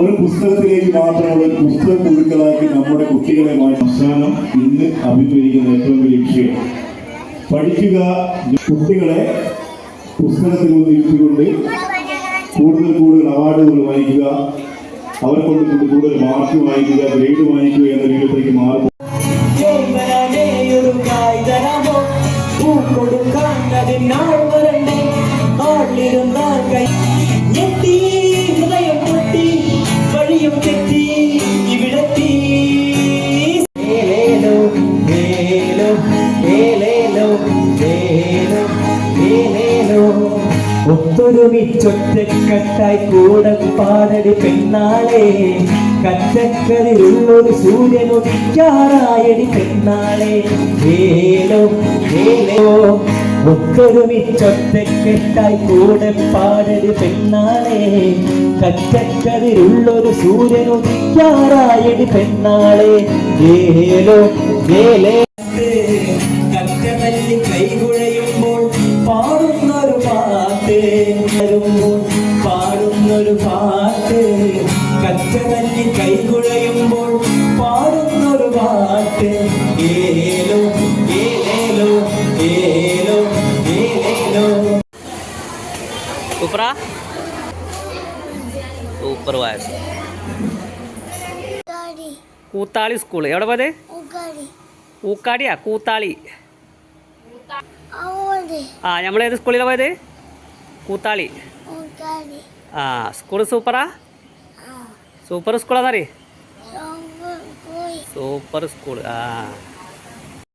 ഒരു പുസ്തകത്തിലേക്ക് മാത്രമുള്ള ഒരു പുസ്തക കുഴുക്കളാക്കി നമ്മുടെ കുട്ടികളെ സംസ്ഥാനം ഇന്ന് അഭിമുഖീകരിക്കുന്ന ഏറ്റവും വലിയ വിഷയം. പഠിക്കുക, കുട്ടികളെ പുസ്തകത്തിൽ ഇരുത്തിക്കൊണ്ട് കൂടുതൽ അവാർഡുകൾ വാങ്ങിക്കുക, അവരെ കൊണ്ട് കൂടുതൽ മാർക്ക് വാങ്ങിക്കുക, ഗ്രേഡ് വാങ്ങിക്കുക എന്ന രീതിയിലേക്ക് മാറും. ഒത്തൊരുമിച്ചൊറ്റക്കെട്ടായി കൂടെ പാടടി പെണ്ണാളെ, കറ്റക്കരിലുള്ളൊരു സൂര്യനുദിക്കാറായടി പെണ്ണാളെ. ഏലോ ഏലോ ഒത്തൊരുമിച്ചൊറ്റക്കെട്ടായി കൂടെ പാടടി പെണ്ണാളെ, കറ്റക്കരിലുള്ളൊരു സൂര്യനുദിക്കാറായടി പെണ്ണാളെ. ഏലോ ഏലേ കറ്റമല്ലി കൈകുഴയുമ്പോൾ പാടുന്നൊരു പാട്ട്, പാടുന്നൊരു പാട്ട്, കറ്റമല്ലി കൈകുഴയുമ്പോൾ പാടുന്നൊരു പാട്ട്. ഏലേലോ ഏലേലോ ഏലോ ഏലേലോ. സൂപ്പറാ, സൂപ്പർ വായസ്. കൂത്താളി സ്കൂൾ എവിടെ പോയത്? ഊക്കാടിയാ? കൂത്താളി. ആ, നമ്മളേത് സ്കൂളിലാണ് പോയത്? കൂത്താളി. ആ, സ്കൂൾ സൂപ്പറാ? സൂപ്പർ സ്കൂളാന്നറിയ? Super school. ആ.